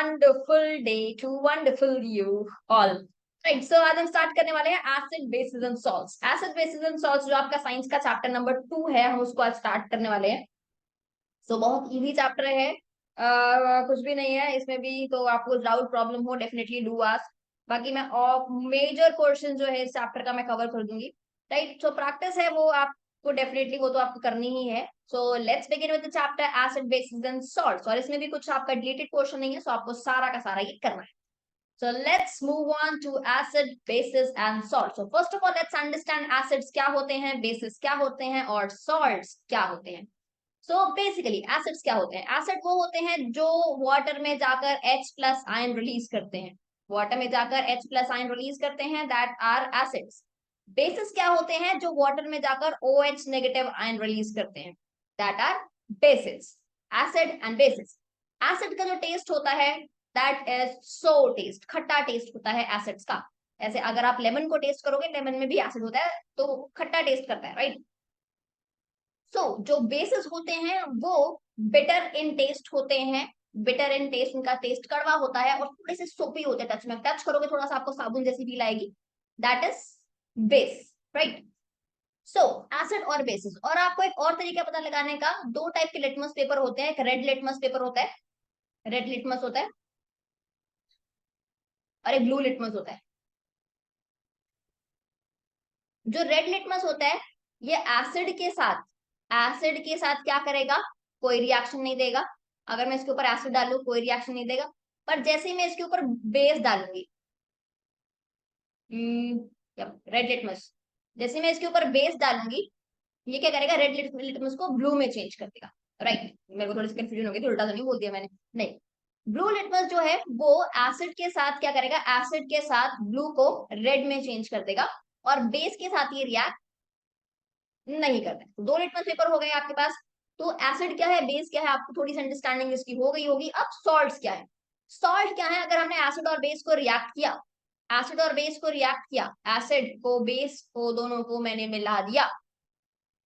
wonderful day to wonderful you all. Right, so आज हम start करने वाले हैं acid basis and salts. Acid basis and salts जो आपका साइंस का चैप्टर नंबर 2 है, हम उसको आज स्टार्ट करने वाले हैं। बहुत इजी चैप्टर है, कुछ भी नहीं है इसमें भी। तो आपको डाउट प्रॉब्लम हो डेफिनेटली डू आस्क। बाकी मैं मेजर पोर्शन जो है इस चैप्टर का मैं कवर कर दूंगी। राइट, सो प्रैक्टिस है वो आपको डेफिनेटली वो तो आपको करनी ही है। So let's begin with the chapter acid basis and salts. और इसमें भी कुछ आपका डिलीटेड पोर्शन नहीं है, सो आपको सारा का सारा ये करना है। So let's move on to acid, bases and salts. So first of all, let's understand acids क्या होते हैं, bases क्या होते हैं और salts क्या होते हैं। So basically acids क्या होते हैं? एसिड वो होते हैं जो वाटर में जाकर H प्लस आयन रिलीज करते हैं। वाटर में जाकर H प्लस आयन रिलीज करते हैं, दैट आर एसिड्स। बेसिस क्या होते हैं? जो वाटर में जाकर OH नेगेटिव आयन रिलीज करते हैं, that are bases. Acid and bases. Acid का जो टेस्ट होता है दैट इज सो टेस्ट, खट्टा टेस्ट होता है एसिड्स का। ऐसे अगर आप लेमन को टेस्ट करोगे, लेमन में भी एसिड होता है तो खट्टा टेस्ट करता है, राइट। जो बेसिस होते हैं वो बिटर इन टेस्ट होते हैं। बिटर इन टेस्ट, उनका टेस्ट कड़वा होता है और थोड़े से सोपी होते हैं। टच में टच करोगे थोड़ा सा आपको साबुन जैसी फील आएगी, that is base, right. So acid और बेसिस। और आपको एक और तरीका पता लगाने का, दो टाइप के लिटमस पेपर होते हैं। एक रेड लिटमस पेपर होता है, रेड लिटमस होता है, और एक ब्लू लिटमस होता है। जो रेड लिटमस होता है ये एसिड के साथ क्या करेगा? कोई रिएक्शन नहीं देगा। अगर मैं इसके ऊपर एसिड डालू कोई रिएक्शन नहीं देगा। पर जैसे ही मैं इसके ऊपर बेस डालूंगी, रेड लिटमस, जैसे मैं इसके ऊपर बेस डालूंगी, ये क्या करेगा? रेड लिटमस को ब्लू में चेंज कर देगा, राइट। मेरे को थोड़ी सी कंफ्यूजन हो गई थी, उल्टा तो नहीं बोल दिया मैंने, नहीं। ब्लू लिटमस जो है वो एसिड के साथ क्या करेगा? एसिड के साथ ब्लू को रेड में चेंज कर देगा और बेस के साथ ये रिएक्ट नहीं करता है। तो दो लिटमस पेपर हो गए आपके पास। तो एसिड क्या है, बेस क्या है, आपको थोड़ी सी अंडरस्टैंडिंग इसकी हो गई होगी। अब सॉल्ट्स क्या है? सॉल्ट क्या है? अगर हमने एसिड और बेस को रिएक्ट किया, एसिड और बेस को रिएक्ट किया, एसिड को बेस को दोनों को मैंने मिला दिया,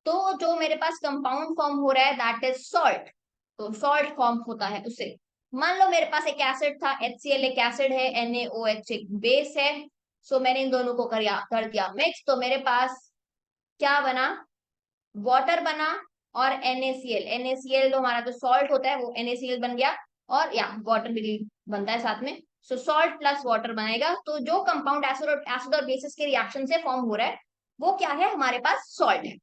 तो जो मेरे पास कंपाउंड फॉर्म हो रहा है दैट इज सॉल्ट। तो सॉल्ट फॉर्म होता है उससे। मान लो मेरे पास एक एसिड था, HCl एक एसिड है, NaOH एक बेस है। सो मैंने इन दोनों को कर दिया मिक्स, तो मेरे पास क्या बना? वाटर बना और NaCl। NaCl जो हमारा जो सॉल्ट होता है वो NaCl बन गया, और या वाटर भी बनता है साथ में। सो सॉल्ट प्लस वाटर बनेगा। तो जो कंपाउंड एसिड और बेसिस के रिएक्शन से फॉर्म हो रहा है वो क्या है? हमारे पास सॉल्ट है,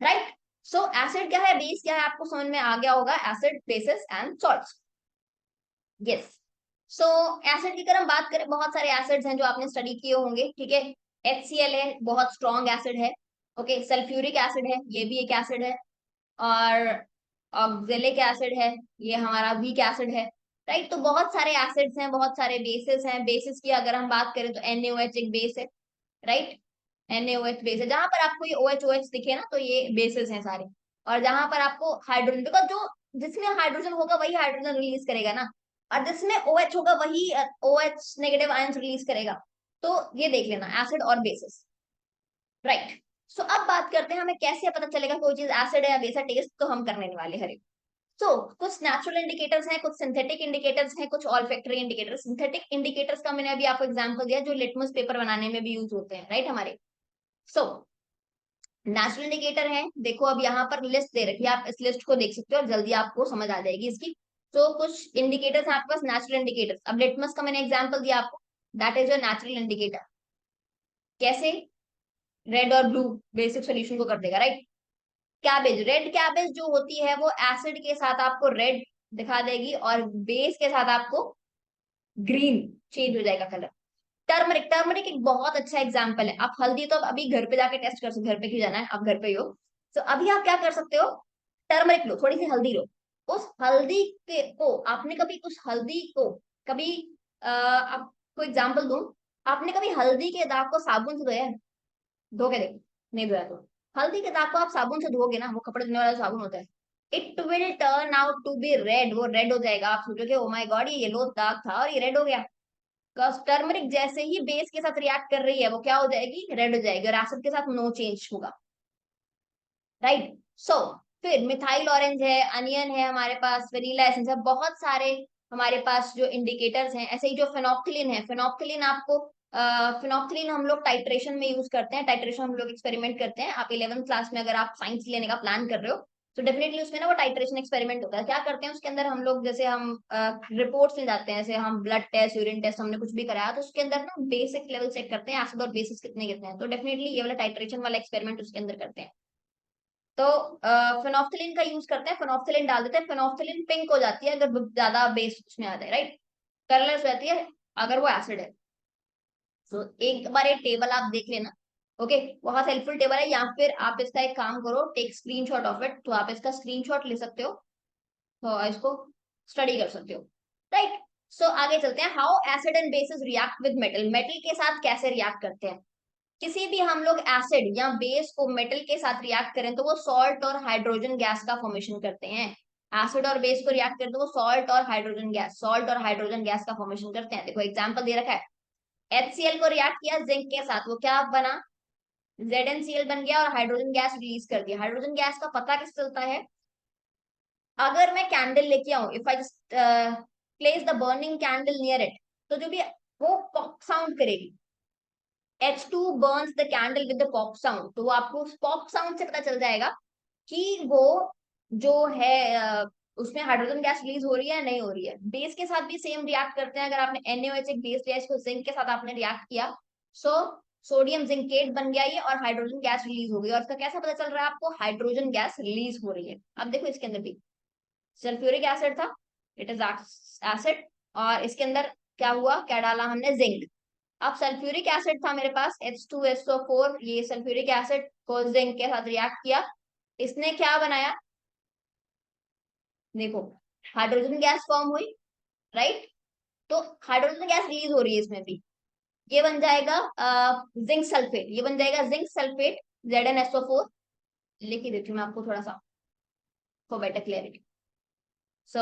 राइट। सो एसिड क्या है, बेस क्या है, आपको समझ में आ गया होगा। Acid, basis and salts, yes. So acid की अगर हम बात करें, बहुत सारे एसिड्स हैं जो आपने स्टडी किए होंगे, ठीक है। HCl है, बहुत स्ट्रॉन्ग एसिड है। ओके, सल्फ्यूरिक एसिड है, ये भी एक एसिड है। और ऑक्जेलिक एसिड है, ये हमारा वीक एसिड है, राइट। तो बहुत सारे एसिड्स हैं, बहुत सारे बेसिस हैं। बेसिस की अगर हम बात करें तो NaOH एक बेस है, राइट। NaOH बेस है। जहां पर आपको ये OH दिखे ना, तो ये बेसिस हैं सारे। और जहां पर आपको हाइड्रोजन, बिकॉज जो जिसमें हाइड्रोजन होगा वही हाइड्रोजन रिलीज करेगा ना, और जिसमें OH होगा वही OH नेगेटिव आयंस रिलीज करेगा। तो ये देख लेना, एसिड और बेसिस, राइट। सो अब बात करते हैं हमें कैसे पता चलेगा कोई चीज एसिड है या बेस है। टेस्ट तो हम करने वाले हरे। कुछ नेचुरल इंडिकेटर्स हैं, कुछ सिंथेटिक इंडिकेटर्स हैं, कुछ ऑल्फैक्टरी इंडिकेटर्स। सिंथेटिक इंडिकेटर्स का मैंने अभी आपको एग्जांपल दिया, जो लिटमस पेपर बनाने में भी यूज होते हैं, राइट हमारे। सो नेचुरल इंडिकेटर है, देखो अब यहाँ पर लिस्ट दे रखी है, आप इस लिस्ट को देख सकते हो और जल्दी आपको समझ आ जाएगी इसकी। तो कुछ इंडिकेटर्स हैं आपके पास, नेचुरल इंडिकेटर्स। अब लिटमस का मैंने एग्जांपल दिया आपको, that is your natural indicator. कैसे? रेड और ब्लू बेसिक सोल्यूशन को कर देगा, राइट। कैबेज, रेड कैबेज जो होती है वो एसिड के साथ आपको रेड दिखा देगी और बेस के साथ आपको ग्रीन चेंज हो जाएगा कलर। टर्मरिक, टर्मरिक एक बहुत अच्छा एग्जांपल है। आप हल्दी तो अभी घर पे जाके टेस्ट कर सकते, घर पे क्यों जाना है, आप घर पे ही हो। तो अभी आप क्या कर सकते हो? टर्मरिक लो, थोड़ी सी हल्दी लो। उस हल्दी के को आपने कभी, उस हल्दी को कभी आपको एग्जांपल दूं, आपने कभी हल्दी के दाग को साबुन से धोया है? धो के देखो, नहीं धोया तो हल्दी के दाग को आप साबुन से धोगे ना, वो कपड़े धोने वाला साबुन होता है, it will turn out to be red. वो रेड हो जाएगा। आप सोचोगे ओ माय गॉड, ये येलो दाग था और ये रेड हो गया। टर्मरिक जैसे ही बेस के साथ रिएक्ट कर रही है वो क्या हो जाएगी? रेड हो जाएगी। और एसिड के साथ नो चेंज होगा, राइट। सो फिर मिथाइल ऑरेंज है, अनियन है हमारे पास, वनीला एसेंस है, बहुत सारे हमारे पास जो इंडिकेटर्स हैं, ऐसे ही जो फेनोक्सिलिन है, फेनोक्सिलिन आपको फिनोक्सिलिन हम लोग टाइट्रेशन में यूज करते हैं, टाइट्रेशन हम लोग एक्सपेरिमेंट करते हैं। आप 11th क्लास में अगर आप साइंस लेने का प्लान कर रहे हो तो डेफिनेटली उसमें ना वो टाइट्रेशन एक्सपेरिमेंट होता है। क्या करते हैं उसके अंदर हम लोग, जैसे हम रिपोर्ट्स ले जाते हैं, जैसे हम ब्लड टेस्ट, यूरिन टेस्ट हमने कुछ भी कराया तो उसके अंदर ना बेसिक लेवल चेक करते हैं, एसिड और बेसिस कितने कितने हैं, तो डेफिनेटली ये वाला टाइट्रेशन वाला एक्सपेरिमेंट उसके अंदर करते हैं। तो फिनोक्सिलिन का यूज करते हैं, फिनोक्सिलिन डाल देते हैं, फिनोक्सिलिन पिंक हो जाती है अगर ज्यादा बेस उसमें आ जाए, राइट, कलरलेस रहती है अगर वो एसिड है। तो एक बार ये टेबल आप देख लेना, ओके, बहुत हेल्पफुल टेबल है। या फिर आप इसका एक काम करो, टेक स्क्रीनशॉट ऑफ इट, तो आप इसका स्क्रीनशॉट ले सकते हो, तो इसको स्टडी कर सकते हो, राइट। सो आगे चलते हैं, how acid and basis react with metal, metal के साथ कैसे रिएक्ट करते हैं। किसी भी हम लोग एसिड या बेस को मेटल के साथ रिएक्ट करें तो वो सॉल्ट और हाइड्रोजन गैस का फॉर्मेशन करते हैं। एसिड और बेस को रिएक्ट करें तो वो सॉल्ट और हाइड्रोजन गैस, सॉल्ट और हाइड्रोजन गैस का फॉर्मेशन करते हैं। देखो एग्जांपल दे रखा है, HCl को रिएक्ट किया जिंक के साथ, वो क्या बना, ZnCl बन गया और हाइड्रोजन गैस रिलीज कर दिया। हाइड्रोजन गैस का पता किस चलता है, अगर मैं कैंडल लेके आऊं, if I just place the burning candle near it, तो जो भी वो पॉप साउंड करेगी, H2 burns the candle with the pop sound, तो वो आपको पॉप साउंड से पता चल जाएगा कि वो जो है उसमें हाइड्रोजन गैस रिलीज हो रही है या नहीं हो रही है। बेस के साथ भी सेम रिएक्ट करते हैं, अगर आपने NaOH एक बेस लिया, इसको जिंक के साथ आपने रिएक्ट किया, सो सोडियम जिंकेट बन गया ये और हाइड्रोजन गैस रिलीज हो गई। और इसका कैसा पता चल रहा है आपको, हाइड्रोजन गैस रिलीज हो रही है। अब देखो इसके अंदर भी सल्फ्यूरिक एसिड था, इट इज एसिड, और इसके अंदर क्या हुआ, क्या डाला हमने, जिंक। अब सल्फ्यूरिक एसिड था मेरे पास H2SO4, ये सल्फ्यूरिक एसिड को जिंक के साथ रिएक्ट किया, इसने क्या बनाया, देखो हाइड्रोजन गैस फॉर्म हुई, राइट। तो हाइड्रोजन गैस रिलीज हो रही है इसमें भी, ये बन जाएगा जिंक सल्फेट, ये बन जाएगा जिंक सल्फेट, ZnSO4। लिख ही देती हूँ मैं आपको थोड़ा सा फॉर बेटर क्लियरिटी। सो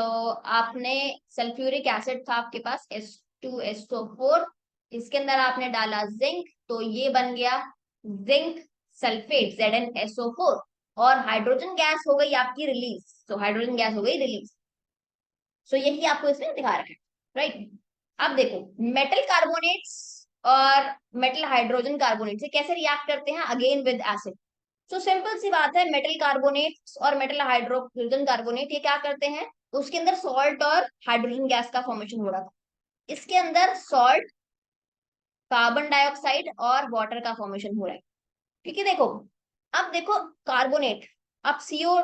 आपने सल्फ्यूरिक एसिड था आपके पास H2SO4, इसके अंदर आपने डाला जिंक, तो ये बन गया जिंक सल्फेट ZnSO4, और हाइड्रोजन गैस हो गई आपकी रिलीज, तो हाइड्रोजन गैस हो गई रिलीज। सो यही आपको इसमें दिखा रखा है, राइट। अब देखो मेटल कार्बोनेट्स और मेटल हाइड्रोजन कार्बोनेट से कैसे रिएक्ट करते हैं again with acid. So simple सी बात है, मेटल कार्बोनेट और मेटल हाइड्रोजन कार्बोनेट ये क्या करते हैं, उसके अंदर सॉल्ट और हाइड्रोजन गैस का फॉर्मेशन हो रहा था, इसके अंदर सॉल्ट, कार्बन डाइऑक्साइड और वाटर का फॉर्मेशन हो रहा है। क्योंकि देखो, अब देखो कार्बोनेट, अब सीओ,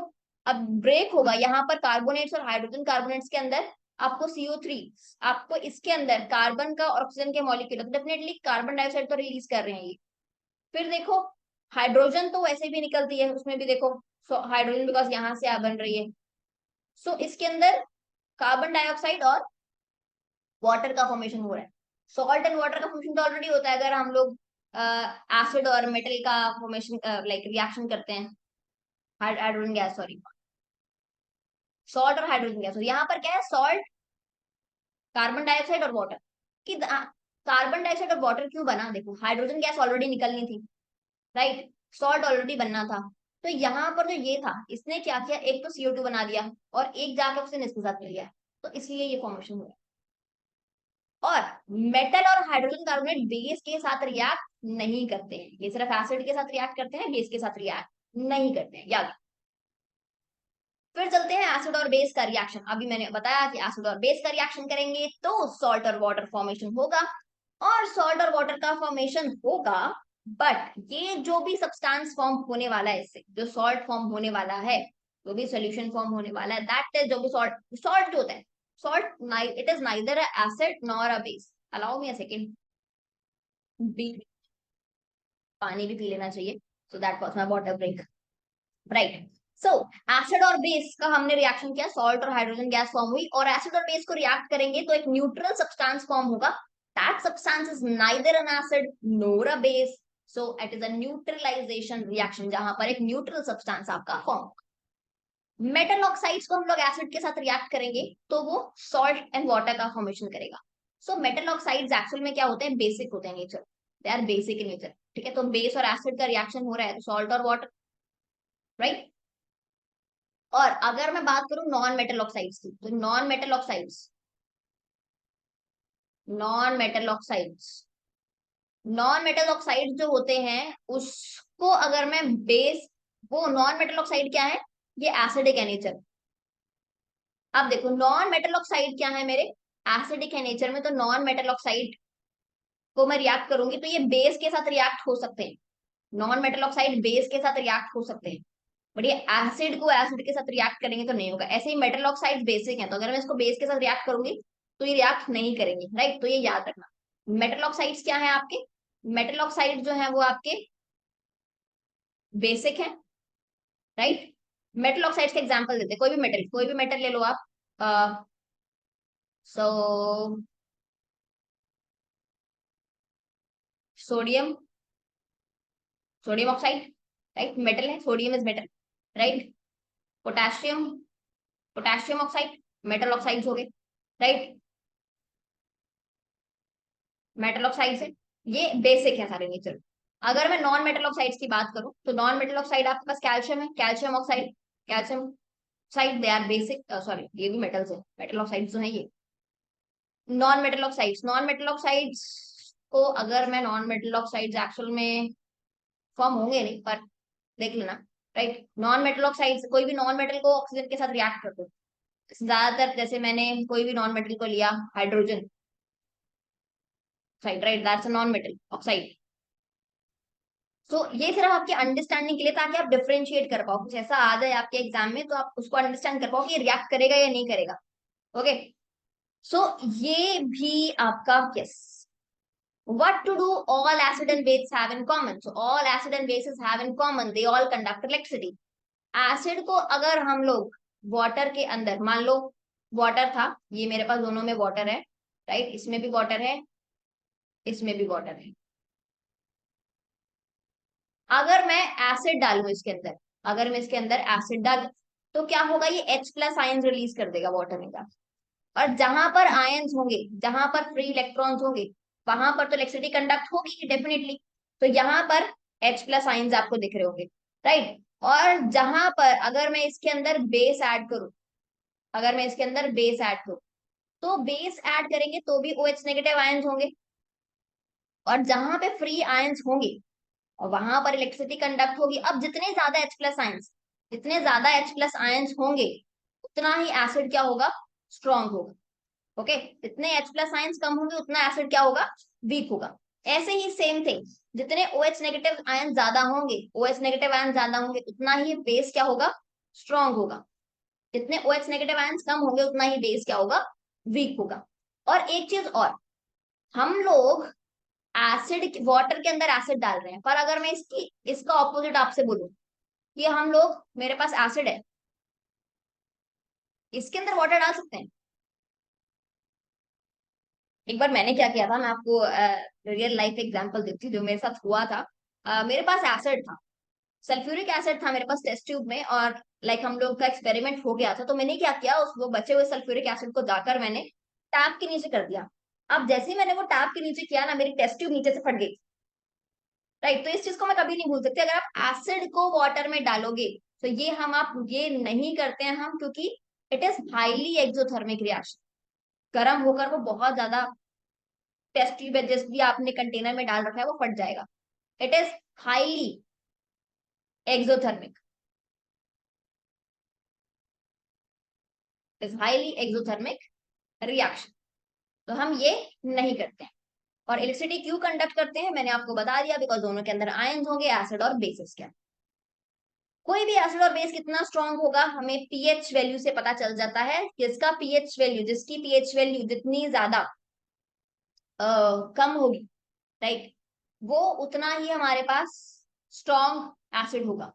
अब ब्रेक होगा यहाँ पर कार्बोनेट्स और हाइड्रोजन कार्बोनेट्स के अंदर, आपको CO3, आपको इसके अंदर कार्बन का और ऑक्सीजन के मॉलिक्यूल, तो डेफिनेटली कार्बन डाइऑक्साइड तो रिलीज कर रहे हैं ये। फिर देखो हाइड्रोजन तो वैसे भी निकलती है, उसमें भी देखो हाइड्रोजन बिकॉज यहाँ से आ बन रही है, सो इसके अंदर कार्बन डाइऑक्साइड और वाटर का फॉर्मेशन हो रहा है। सॉल्ट एंड वाटर का फॉर्मेशन तो ऑलरेडी होता है अगर हम लोग एसिड और मेटल का फॉर्मेशन लाइक रिएक्शन करते हैं, हाइड्रोजन गैस, सॉरी, सॉल्ट और हाइड्रोजन गैस। और यहाँ पर क्या है, सॉल्ट, कार्बन डाइऑक्साइड और वाटर। कि कार्बन डाइऑक्साइड और वाटर क्यों बना, देखो हाइड्रोजन गैस ऑलरेडी निकलनी थी, राइट, सॉल्ट ऑलरेडी बनना था, तो यहाँ पर जो ये था इसने क्या किया, एक तो CO2 बना दिया और एक जाके उसने इसके साथ मिल गया, तो इसलिए ये फॉर्मेशन हुआ। और मेटल और हाइड्रोजन कार्बोनेट बेस के साथ रिएक्ट नहीं करते हैं, ये सिर्फ एसिड के साथ रिएक्ट करते हैं, बेस के साथ रिएक्ट नहीं करते हैं, याद। फिर चलते हैं एसिड और बेस का रिएक्शन। अभी मैंने बताया कि एसिड और बेस का रिएक्शन करेंगे तो सॉल्ट और वाटर फॉर्मेशन होगा, और सॉल्ट और वाटर का फॉर्मेशन होगा, बट ये जो भी सब्सटेंस फॉर्म होने वाला है, इससे जो सॉल्ट फॉर्म होने वाला है, जो भी सोल्यूशन फॉर्म होने वाला है, दैट इज जो भी सॉल्ट, सॉल्ट जो होता है, salt it is neither a acid nor a base. Allow me a second, पानी भी पी लेना चाहिए, so that was my water break, right. So acid और बेस का हमने रिएक्शन किया, सॉल्ट और हाइड्रोजन गैस फॉर्म हुई, और एसिड और बेस को रिएक्ट करेंगे तो एक न्यूट्रल सब्सटेंस फॉर्म होगा, that substance is neither an acid nor a base, so it is a neutralization reaction, जहां पर एक न्यूट्रल सब्सटेंस आपका फॉर्म होगा। मेटल ऑक्साइड्स को हम लोग एसिड के साथ रिएक्ट करेंगे तो वो सॉल्ट एंड वाटर का फॉर्मेशन करेगा। सो मेटल ऑक्साइड्स एक्चुअल में क्या होते हैं, बेसिक होते हैं nature, they are basic in nature, ठीक है। तो बेस और एसिड का रिएक्शन हो रहा है तो सॉल्ट और वाटर, राइट। और अगर मैं बात करूं नॉन मेटल ऑक्साइड्स की, तो non metal oxides non metal oxides, non metal oxide जो होते हैं उसको अगर मैं बेस, वो नॉन मेटल ऑक्साइड क्या है, ये एसिडिक है नेचर। अब देखो नॉन मेटल ऑक्साइड क्या है मेरे, एसिडिक है नेचर में, तो नॉन मेटल ऑक्साइड को मैं रिएक्ट करूंगी तो ये बेस के साथ रिएक्ट हो सकते हैं, नॉन मेटल ऑक्साइड बेस के साथ रिएक्ट हो सकते हैं, बट ये एसिड को एसिड के साथ रिएक्ट करेंगे तो नहीं होगा। ऐसे ही मेटल ऑक्साइड बेसिक है, तो अगर मैं इसको बेस के साथ रिएक्ट करूंगी तो ये रिएक्ट नहीं करेंगे, राइट, तो ये याद रखना। मेटल ऑक्साइड्स क्या है आपके, मेटल ऑक्साइड जो है वो आपके बेसिक है, राइट। मेटल ऑक्साइड्स के एग्जांपल देते हैं, कोई भी मेटल ले लो आप, so sodium, sodium oxide, right, metal है, sodium is metal, right. Potassium, potassium oxide, metal oxides हो गए, राइट, मेटल ऑक्साइड्स है, ये बेसिक है सारे नेचर। अगर मैं नॉन मेटल ऑक्साइड्स की बात करूं तो नॉन मेटल ऑक्साइड आपके पास कैल्शियम है, calcium oxide, calcium oxide they are basic, sorry ये भी मेटल्स है, मेटल ऑक्साइड्स जो है ये। Non metal oxides, non metal oxides को अगर मैं नॉन मेटल ऑक्साइड्स एक्चुअल में फॉर्म होंगे नहीं, पर देख लेना, राइट। नॉन मेटल ऑक्साइड्स, कोई भी नॉन मेटल को ऑक्सीजन के साथ रिएक्ट करते हैं ज्यादातर, जैसे मैंने कोई भी नॉन मेटल को लिया, hydrogen oxide, right, that's a non metal oxide. तो ये सिर्फ आपके अंडरस्टैंडिंग के लिए, ताकि आप डिफरेंशिएट कर पाओ, कुछ ऐसा आ जाए आपके एग्जाम में तो आप उसको अंडरस्टैंड कर पाओ कि ये रिएक्ट करेगा या नहीं करेगा। ओके, सो ये भी आपका yes. What to do all acid and bases have in common? So all acid and bases have in common, they all conduct electricity. Acid को अगर हम लोग वाटर के अंदर, मान लो वाटर था, ये मेरे पास दोनों में वाटर है, राइट, इसमें भी वाटर है, इसमें भी वाटर है। अगर मैं एसिड डालूं इसके अंदर, अगर मैं इसके अंदर एसिड डाल, तो क्या होगा, ये H प्लस आयन रिलीज कर देगा वाटर में का। और जहां पर आयंस होंगे, जहां पर फ्री इलेक्ट्रॉन्स होंगे, वहां पर तो इलेक्ट्रिसिटी कंडक्ट होगी डेफिनेटली। तो यहाँ पर H प्लस आयंस आपको दिख रहे होंगे, राइट। और जहां पर अगर मैं इसके अंदर बेस ऐड करूं, अगर मैं इसके अंदर बेस ऐड करूं, तो बेस ऐड करेंगे तो भी OH नेगेटिव आयंस होंगे, और जहां पे फ्री आयंस होंगे और वहां पर इलेक्ट्रिसिटी कंडक्ट होगी। अब जितने ज्यादा H प्लस आयंस, जितने ज्यादा H प्लस आयंस होंगे उतना ही एसिड क्या होगा, स्ट्रॉन्ग होगा। ओके, जितने H प्लस आयंस कम होंगे उतना एसिड क्या होगा, वीक होगा। ऐसे ही सेम थिंग, जितने OH नेगेटिव आयन ज्यादा होंगे, OH नेगेटिव आयन ज्यादा होंगे उतना ही बेस क्या होगा, स्ट्रॉन्ग होगा। जितने OH नेगेटिव आयंस कम होंगे उतना ही बेस क्या होगा, वीक होगा। और एक चीज और, हम लोग एसिड, वाटर के अंदर एसिड डाल रहे हैं, पर अगर मैं इसकी, इसका ऑपोजिट आपसे बोलूं कि हम लोग, मेरे पास एसिड है, इसके अंदर वाटर डाल सकते हैं। एक बार मैंने क्या किया था, मैं आपको रियल लाइफ एग्जांपल देती हूँ जो मेरे साथ हुआ था। मेरे पास एसिड था, सल्फ्यूरिक एसिड था मेरे पास टेस्ट ट्यूब में, और लाइक हम लोग का एक्सपेरिमेंट हो गया था, तो मैंने क्या किया, उस वो बचे हुए सल्फ्यूरिक एसिड को जाकर मैंने टैप के नीचे कर दिया। अब जैसे ही मैंने वो टैप के नीचे किया ना, मेरी टेस्ट ट्यूब नीचे से फट गई, राइट। तो इस चीज को मैं कभी नहीं भूल सकती, अगर आप एसिड को वाटर में डालोगे तो ये हम, आप ये नहीं करते हैं हम, क्योंकि it is highly exothermic reaction, गर्म होकर वो बहुत ज्यादा, टेस्ट ट्यूब जिस भी आपने कंटेनर में डाल रखा है वो फट जाएगा। It is highly exothermic, is highly exothermic reaction, तो हम ये नहीं करते हैं। और इलेक्ट्रिसिटी क्यों कंडक्ट करते हैं मैंने आपको बता दिया, बिकॉज दोनों के अंदर आयंस होंगे, एसिड और बेसिस के। कोई भी एसिड और बेस कितना स्ट्रांग होगा हमें पीएच वैल्यू से पता चल जाता है, जिसका पीएच वैल्यू, जिसकी पीएच वैल्यू जितनी ज्यादा कम होगी, राइट, वो उतना ही हमारे पास स्ट्रॉन्ग एसिड होगा।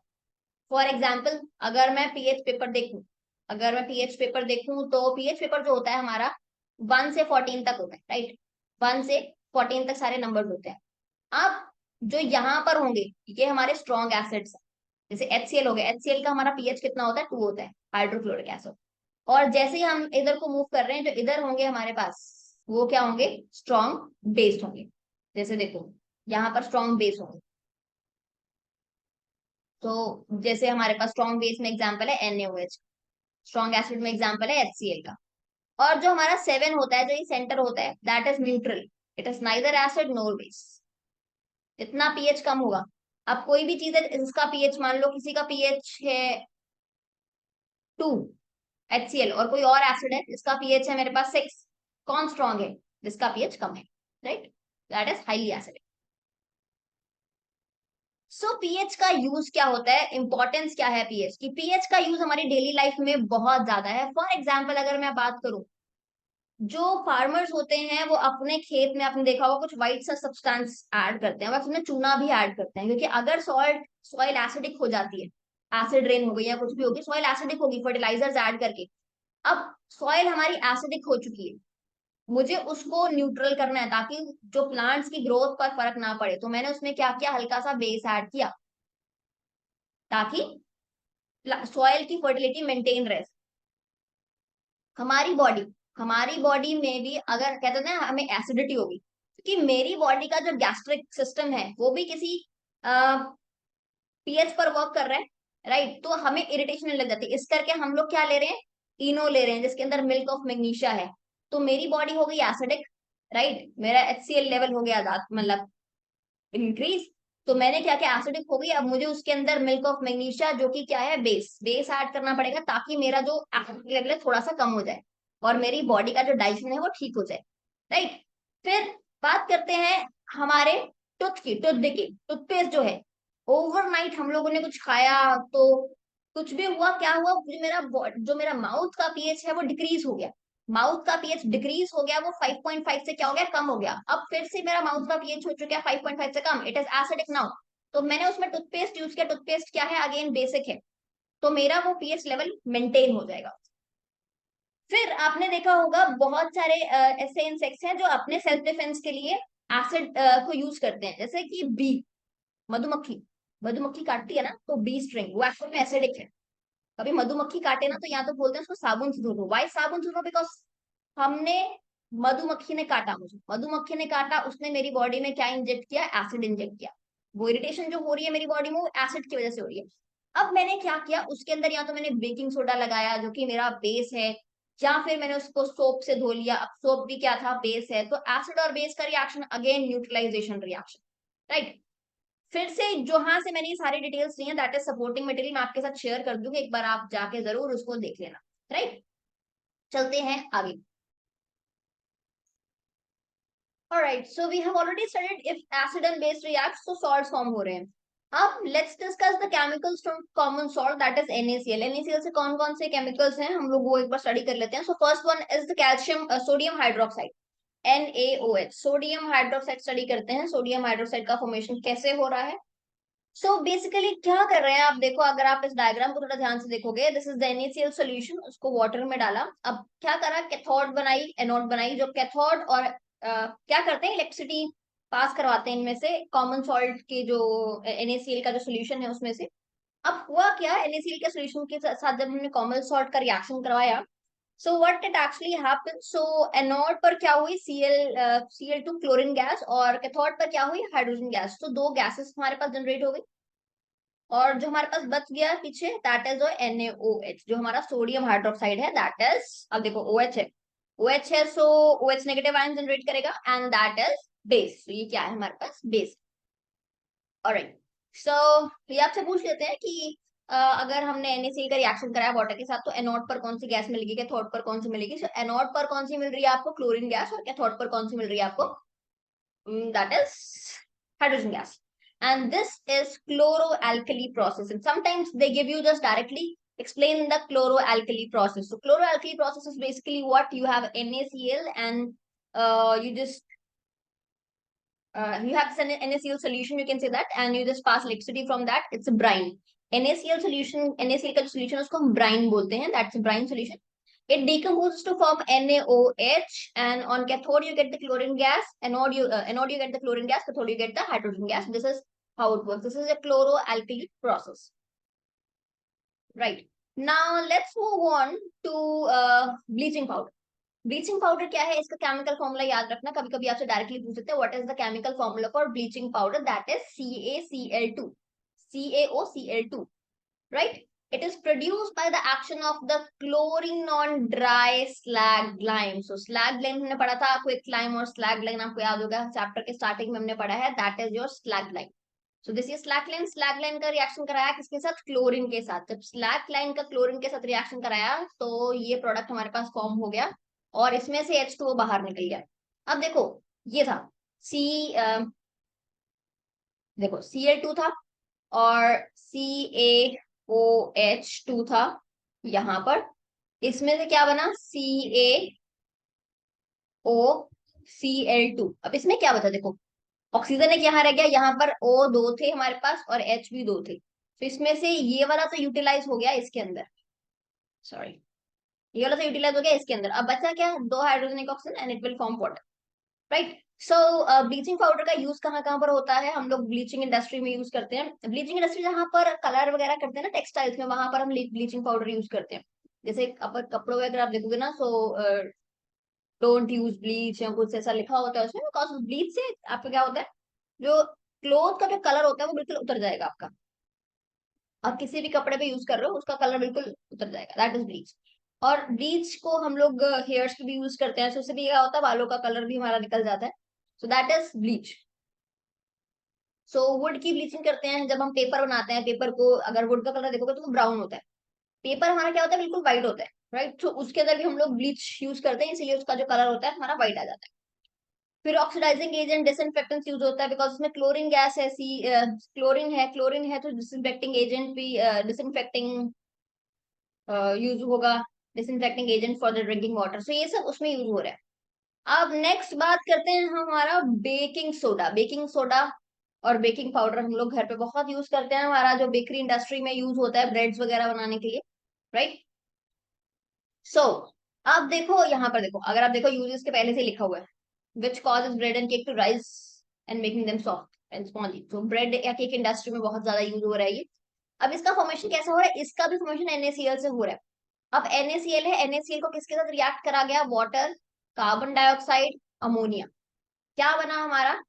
फॉर एग्जाम्पल, अगर मैं पीएच पेपर देखूं, अगर मैं पीएच पेपर देखूं तो पीएच पेपर जो होता है हमारा 1 से 14 तक होता है, राइट, 1 से 14 तक सारे नंबर्स होते हैं। अब जो यहाँ पर होंगे ये हमारे स्ट्रॉन्ग एसिड्स, जैसे HCl हो गया, HCl का हमारा पीएच कितना होता है, 2 होता है, हाइड्रोक्लोरिक एसिड। और जैसे ही हम इधर को मूव कर रहे हैं, जो इधर होंगे हमारे पास, वो क्या होंगे, स्ट्रॉन्ग बेस्ड होंगे। जैसे देखो यहाँ पर स्ट्रॉन्ग बेस होंगे, तो जैसे हमारे पास स्ट्रॉन्ग बेस में एग्जांपल है NaOH, स्ट्रॉन्ग एसिड में एग्जांपल है HCl का। और जो हमारा 7 होता है, जो ये सेंटर होता है, that is neutral, it is neither acid NOR base. जितना पीएच कम होगा, अब कोई भी चीज है जिसका पीएच, मान लो किसी का पीएच है 2, HCl, और कोई और एसिड है जिसका पीएच है मेरे पास 6, कौन स्ट्रॉन्ग है? जिसका पीएच कम है, right? That is highly acidic. So pH का यूज क्या होता है, इंपॉर्टेंस क्या है पीएच की? पीएच का यूज हमारी डेली लाइफ में बहुत ज्यादा है। फॉर एग्जाम्पल अगर मैं बात करूं, जो फार्मर्स होते हैं वो अपने खेत में, आपने देखा होगा कुछ व्हाइट सा सब्सटेंस ऐड करते हैं, बस उसमें चूना भी ऐड करते हैं, क्योंकि अगर सॉइल एसिडिक हो जाती है, एसिड रेन हो गई या कुछ भी होगी, सॉइल एसिडिक होगी फर्टिलाइजर्स ऐड करके। अब सॉइल हमारी एसिडिक हो चुकी है, मुझे उसको न्यूट्रल करना है ताकि जो प्लांट्स की ग्रोथ पर फर्क ना पड़े, तो मैंने उसमें क्या किया, हल्का सा बेस ऐड किया, ताकि सॉइल की फर्टिलिटी मेंटेन रहे। हमारी बॉडी हमारी बॉडी में भी अगर कहते हैं ना हमें एसिडिटी होगी, क्योंकि मेरी बॉडी का जो गैस्ट्रिक सिस्टम है वो भी किसी पीएच पर वर्क कर रहा है, राइट? तो हमें इरिटेशन लग जाती है, इस करके हम लोग क्या ले रहे हैं, इनो ले रहे हैं जिसके अंदर मिल्क ऑफ मैग्नीशिया है। तो मेरी बॉडी हो गई एसिडिक, राइट? मेरा HCl लेवल हो गया मतलब इंक्रीज। तो मैंने क्या किया, एसिडिक हो गई, अब मुझे उसके अंदर मिल्क ऑफ मैग्नीशिया जो कि क्या है, बेस ऐड करना पड़ेगा, ताकि मेरा जो एसिडिक लेवल है थोड़ा सा कम हो जाए और मेरी बॉडी का जो डाइजेशन है वो ठीक हो जाए, राइट? फिर बात करते हैं हमारे टूथ की टूथपेस्ट जो है, ओवरनाइट हम लोगों ने कुछ खाया, तो कुछ भी हुआ, क्या हुआ, जो मेरा माउथ का पीएच है वो डिक्रीज हो गया। माउथ का पीएच डिक्रीज हो गया, वो 5.5 से क्या हो गया, कम हो गया। अब फिर से मेरा माउथ का पीएच हो चुका है 5.5 से कम, इट इज एसिडिक नाउ। तो मैंने उसमें टूथपेस्ट यूज किया, टूथपेस्ट क्या है, अगेन बेसिक है, तो मेरा वो पीएच लेवल मेंटेन हो जाएगा। फिर आपने देखा होगा बहुत सारे ऐसे इंसेक्ट्स हैं जो अपने सेल्फ डिफेंस के लिए एसिड को यूज करते हैं, जैसे कि बी, मधुमक्खी। मधुमक्खी काटती है ना, तो बी स्ट्रिंग वो एक्चुअल में एसिडिक है। कभी मधुमक्खी काटे ना, तो यहाँ तो बोलते हैं उसको साबुन से धो दो। वाई साबुन से धो? बिकॉज हमने मधुमक्खी ने काटा, मुझे मधुमक्खी ने काटा, उसने मेरी बॉडी में क्या इंजेक्ट किया, एसिड इंजेक्ट किया। वो इरिटेशन जो हो रही है मेरी बॉडी में, वो एसिड की वजह से हो रही है। अब मैंने क्या किया, उसके अंदर या तो मैंने बेकिंग सोडा लगाया जो कि मेरा बेस है, या फिर मैंने उसको सोप से धो लिया। अब सोप भी क्या था, बेस है, तो एसिड और बेस का reaction, again neutralization reaction, right? फिर से जहां से मैंने ये सारी डिटेल्स ली है, दैट इज सपोर्टिंग मटेरियल, मैं आपके साथ शेयर कर दूंगी, एक बार आप जाके जरूर उसको देख लेना, राइट? चलते हैं आगे। Alright, so we have already studied if acid and base react, so salts form हो रहे हैं। अब let's discuss the chemicals from common salt, that is NaCl। NaCl से कौन कौन से केमिकल्स हैं हम लोग वो एक बार स्टडी कर लेते हैं। So first one is the calcium sodium hydroxide, NaOH। Sodium hydroxide study करते हैं, सोडियम हाइड्रोक्साइड का फॉर्मेशन कैसे हो रहा है। सो बेसिकली क्या कर रहे हैं आप, देखो अगर आप इस डायग्राम को थोड़ा ध्यान से देखोगे, this is the NaCl solution, उसको वाटर में डाला। अब क्या करा, कैथोड बनाई, एनोड बनाई। जो कैथोड और क्या करते हैं, इलेक्ट्रिसिटी पास करवाते हैं इनमें से, कॉमन सॉल्ट के जो NaCl का जो सोल्यूशन है उसमें से। अब हुआ क्या, NaCl के सोल्यूशन के साथ जब हमने कॉमन सॉल्ट का रिएक्शन करवाया, so what it actually happened, so anode पर क्या हुई, Cl2 क्लोरीन गैस, और कैथोड पर क्या हुई, हाइड्रोजन गैस। तो दो गैसेस हमारे पास जनरेट हो गई, और जो हमारे पास बच गया पीछे, दैट इज NaOH, जो हमारा सोडियम हाइड्रोक्साइड है, दैट इज, अब देखो OH है, OH है, सो OH नेगेटिव आयन जनरेट करेगा, एंड दैट इज बेस। तो ये क्या है हमारे पास, बेस। ऑलराइट, सो ये आपसे पूछ लेते हैं कि अगर हमने NaCl का रिएक्शन कराया वाटर के साथ, तो एनोड पर कौन सी गैस मिलेगी, कैथोड पर कौन सी मिलेगी? सो एनोड पर कौन सी मिल रही है आपको, क्लोरीन गैस, और कैथोड पर कौन सी मिल रही है आपको, that is hydrogen gas. And this is chloroalkali process, and sometimes they give you just directly explain the chloroalkali process. So chloroalkali process is basically what you have NaCl, and you just you have NaCl solution, you can say that, and you just pass electricity from that, it's a brine. NaCl solution, NaCl का solution उसको हम brine बोलते हैं, that's a brine solution. It decomposes to form NaOH, and on cathode you get the chlorine gas, anode you get the chlorine gas, cathode you get the hydrogen gas. This is how it works. This is a chloroalkali process. Right. Now let's move on to bleaching powder. Bleaching powder क्या है, इसका chemical formula याद रखना, कभी कभी आपसे directly पूछ सकते हैं what is the chemical formula for bleaching powder, that is CaCl2, CaOCl2, right? It is produced by the action of the chlorine on dry slag lime. So slag lime हमने पढ़ा था, आपको एक lime और slag lime आपको याद होगा, chapter के स्टार्टिंग में हमने पढ़ा है, that is your slag lime. So this is slag line का रिएक्शन कराया किसके साथ, क्लोरीन के साथ. जब स्लैग लाइन का क्लोरीन के साथ रिएक्शन कराया तो ये प्रोडक्ट हमारे पास फॉर्म हो गया और इसमें से H2O बाहर निकल गया. अब देखो ये था सी देखो Cl2 था और CaOH2 था यहां पर. इसमें से क्या बना, CaOCl2. अब इसमें क्या बता, देखो ऑक्सीजन एक यहाँ रह गया, यहाँ पर O दो थे हमारे पास और H भी दो थे. तो इसमें से ये वाला तो यूटिलाइज हो गया इसके अंदर, सॉरी ये वाला तो यूटिलाइज हो गया इसके अंदर. अब बचा क्या, दो हाइड्रोजन एक oxygen and it will form water, right. So bleaching powder का यूज कहाँ कहाँ पर होता है, हम लोग ब्लीचिंग इंडस्ट्री में यूज करते हैं. ब्लीचिंग इंडस्ट्री जहाँ पर कलर वगैरह करते हैं ना टेक्सटाइल्स में, वहां पर हम ब्लीचिंग पाउडर यूज करते हैं. जैसे अपन कपड़ों वगैरह आप देखोगे ना, सो डोंट यूज ब्लीच या कुछ ऐसा लिखा होता है उसमें, बिकॉज ब्लीच से आपका क्या होता है, जो क्लोथ का जो कलर होता है वो बिल्कुल उतर जाएगा आपका. आप किसी भी कपड़े पे यूज कर रहे हो उसका कलर बिल्कुल उतर जाएगा, दैट इज ब्लीच. और ब्लीच को हम लोग हेयर्स पे भी यूज करते हैं, so उससे भी क्या होता है, बालों का कलर भी हमारा निकल जाता है. So that is bleach. So would की ब्लीचिंग करते हैं जब हम पेपर बनाते हैं. पेपर को अगर वुड का कलर देखोगे तो वो ब्राउन होता है, पेपर हमारा क्या होता है, बिल्कुल व्हाइट होता है, राइट. तो उसके अंदर भी हम लोग ब्लीच यूज करते हैं, इसीलिए उसका जो कलर होता है हमारा व्हाइट आ जाता है. फिर ऑक्सीडाइजिंग एजेंट डिसइंफेक्टेंट यूज होता है, बिकॉज उसमें क्लोरीन गैस है, क्लोरीन है तो डिसइंफेक्टिंग एजेंट भी डिसइंफेक्टिंग यूज होगा, disinfecting agent for the drinking water. So ये सब उसमें यूज हो रहा है. अब नेक्स्ट बात करते हैं हमारा बेकिंग सोडा. बेकिंग सोडा और बेकिंग पाउडर हम लोग घर पे बहुत यूज करते हैं, हमारा जो बेकरी इंडस्ट्री में यूज होता है ब्रेड्स वगैरह बनाने के लिए, राइट. सो अब देखो यहाँ पर, देखो अगर आप देखो यूजेस के पहले से लिखा हुआ है, which causes bread and cake to rise and making them soft and spongy. तो ब्रेड या केक इंडस्ट्री में बहुत ज्यादा यूज हो रहा है ये. अब इसका फॉर्मेशन कैसा हो रहा है, इसका भी फॉर्मेशन NaCl से हो रहा है. अब NaCl है, NaCl को किसके साथ रिएक्ट करा गया, वाटर, कार्बन डाइऑक्साइड, अमोनिया. क्या बना हमारा,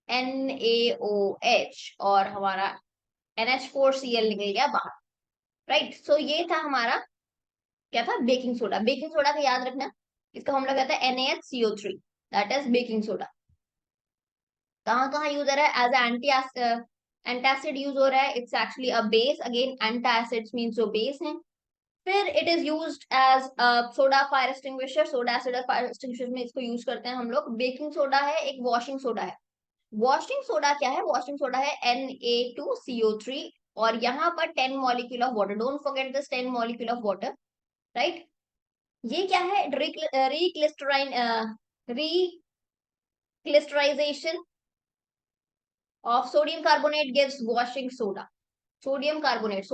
NaOH और हमारा NH4Cl निकल गया बाहर, राइट. सो ये था हमारा क्या था, बेकिंग सोडा. बेकिंग सोडा का याद रखना, इसका फॉर्मूला कहता है NaHCO3, that is baking soda. कहाँ कहाँ यूज हो रहा है, एज एंटासिड यूज हो रहा है. It's actually a base, again antacids means जो बेस है. फिर it is used as soda fire extinguisher. Soda acid fire extinguisher में इसको यूज करते हैं हम लोग. बेकिंग सोडा है एक वॉशिंग सोडा है. वॉशिंग सोडा क्या है, वॉशिंग सोडा है Na2CO3 और यहाँ पर 10 molecule of water. Don't forget this 10 molecule of water, right. ये क्या है, recrystallization of sodium carbonate gives washing soda. Sodium carbonate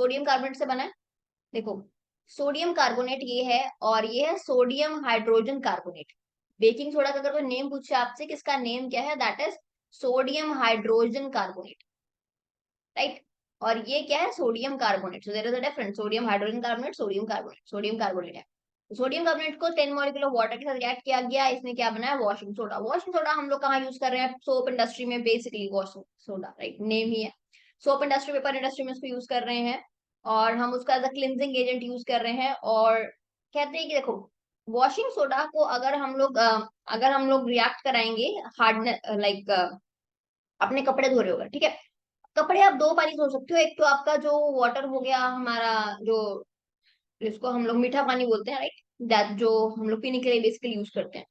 से बना है. देखो सोडियम कार्बोनेट ये है और ये है sodium hydrogen carbonate. Baking soda का अगर कोई नेम पूछे आपसे कि इसका नेम क्या है, that is sodium hydrogen carbonate, right. और ये क्या है, sodium carbonate. So there is a difference, sodium hydrogen carbonate, sodium carbonate है. सोडियम कार्बोनेट को 10 मॉलिक्यूल ऑफ वाटर के साथ रिएक्ट किया गया, इसने क्या बनाया, वॉशिंग सोडा. वॉशिंग सोडा हम लोग कहाँ यूज कर रहे हैं, सोप इंडस्ट्री में. Basically washing soda, right, name ही है. सोप इंडस्ट्री, पेपर इंडस्ट्री में इसको यूज कर रहे हैं और हम उसका as a cleansing agent use कर रहे हैं. और कहते हैं कि देखो वॉशिंग सोडा को अगर हम लोग रिएक्ट कराएंगे हार्ड, लाइक अपने कपड़े धो रहे होगा, ठीक है. कपड़े आप दो पानी धो सकते हो, एक तो आपका जो वाटर हो गया हमारा, जो जिसको हम लोग मीठा पानी बोलते हैं, राइट, दैट जो हम लोग पीने के लिए बेसिकली यूज करते हैं,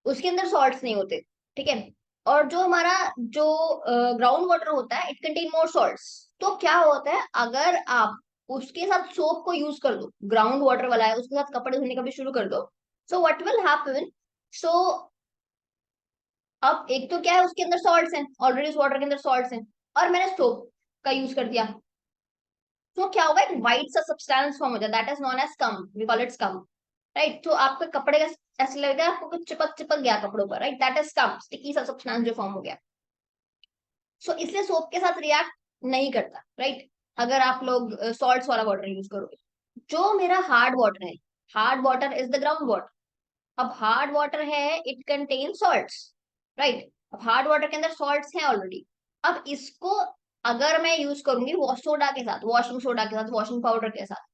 उसके अंदर सॉल्ट्स नहीं होते, ठीक है. और जो हमारा जो ग्राउंड वाटर होता है, इट कंटेन मोर सॉल्ट्स. तो क्या होता है, अगर आप उसके साथ सोप को यूज कर दो, ग्राउंड वाटर वाला है उसके साथ कपड़े धोने का भी शुरू कर दो, सो व्हाट विल हैपन, सो अब एक तो क्या है, उसके अंदर सॉल्ट्स हैं, ऑलरेडी उस वाटर के अंदर सॉल्ट्स हैं, और मैंने सोप का यूज कर दिया, तो क्या होगा, एक व्हाइट सा सब्सटेंस फॉर्म हो जाता है, that is known as scum, we call it scum, right. तो आपके कपड़े का ऐसे लगेगा आपको कुछ चिपक चिपक गया कपड़ों पर, right, that is scum, sticky सा सब्सटेंस जो फॉर्म हो गया. सो इसलिए सोप के साथ रिएक्ट नहीं करता, राइट, अगर आप लोग सॉल्ट्स वाला वाटर यूज करोगे. जो मेरा हार्ड वाटर है, hard water is the ground water. अब हार्ड वाटर है, इट कंटेन सॉल्ट्स, राइट. अब हार्ड वाटर के अंदर सॉल्ट्स हैं ऑलरेडी. अब इसको अगर मैं यूज करूंगी वॉश सोडा के साथ, वॉशिंग सोडा के साथ, वॉशिंग पाउडर के साथ,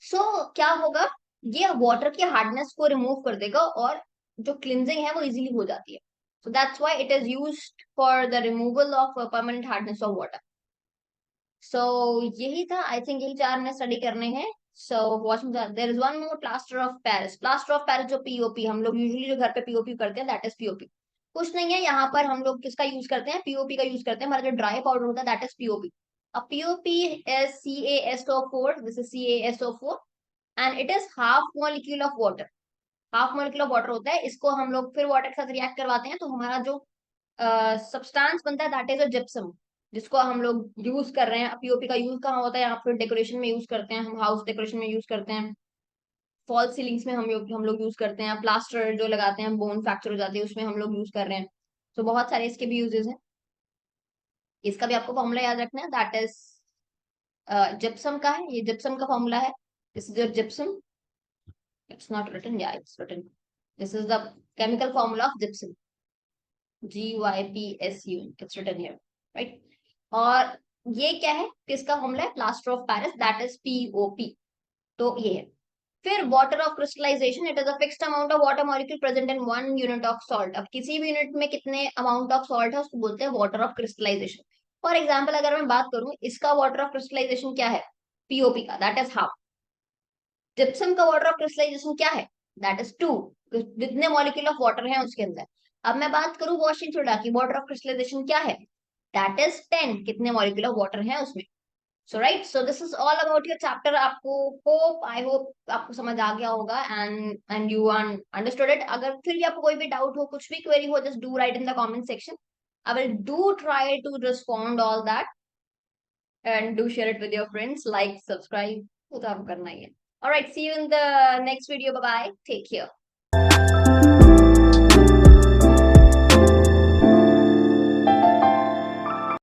सो क्या होगा, ये वाटर की हार्डनेस को रिमूव कर देगा और जो क्लिनजिंग है वो इजीली हो जाती है. So that's why it is used for the removal of permanent hardness of water. So यही था, आई थिंक यही चार ने स्टडी करने हैं. So washing, there is one more, plaster of Paris. Plaster of Paris जो पीओपी हम लोग यूजुअली जो घर पे पीओपी करते हैं, दैट इज पीओपी. कुछ नहीं है, यहाँ पर हम लोग किसका यूज करते हैं, पीओपी का यूज करते हैं. हमारा जो ड्राई पाउडर होता है दैट इज पीओपी. अब POP is CaSO4, this is CaSO4, and it is half molecule of water. Half molecule of water होता है, इसको हम लोग फिर वाटर के साथ रिएक्ट करवाते हैं तो हमारा जो सब्सटेंस बनता है दैट इज अ जिप्सम, जिसको हम लोग यूज कर रहे हैं. पीओपी का यूज कहाँ होता है, यहाँ पर डेकोरेशन में यूज करते हैं, हम हाउस डेकोरेशन में यूज करते हैं, फॉल सीलिंग्स में हम लोग यूज करते हैं, प्लास्टर जो लगाते हैं बोन फ्रैक्चर हो जाती है उसमें हम लोग यूज कर रहे हैं. तो बहुत सारे इसके भी यूजेस हैं. इसका भी आपको फॉर्मूला याद रखना है, दैट इज जिप्सम का है, ये जिप्सम का फॉर्मूला है. This is your gypsum. It's not written, या it's written. This is the chemical formula of gypsum. GYPSU, it's written here, right. और ये क्या है, किसका फॉर्मूला है, plaster of Paris, that is POP. तो ये है. फिर water of crystallization, it is a fixed amount of water molecule present in 1 unit of salt. अब किसी भी यूनिट में कितने अमाउंट ऑफ सॉल्ट है उसको बोलते हैं water of crystallization. For example अगर मैं बात करूं, इसका वाटर ऑफ क्रिस्टलाइजेशन क्या है, पीओपी का, दैट इज हाफ. जिप्सम का वाटर ऑफ क्रिस्टलाइजेशन क्या है, दैट इज 2. जितने मॉलिक्यूल ऑफ वाटर है उसके अंदर. अब मैं बात करूं वॉशिंग सोडा की, वाटर ऑफ क्रिस्टलाइजेशन क्या है, दैट इज 10. कितने मॉलिक्यूल ऑफ वाटर है उसमें. So right, so this is all about your chapter. आपको होप, आई होप आपको समझ आ गया होगा एंड यू अंडरस्टूड इट. अगर फिर भी आपको कोई भी डाउट हो, कुछ भी क्वेरी हो, just do write in the comment section. I will do try to respond all that, and do share it with your friends, like, subscribe, वो तो आपको करना ही है. Alright, see you in the next video. Bye bye, take care.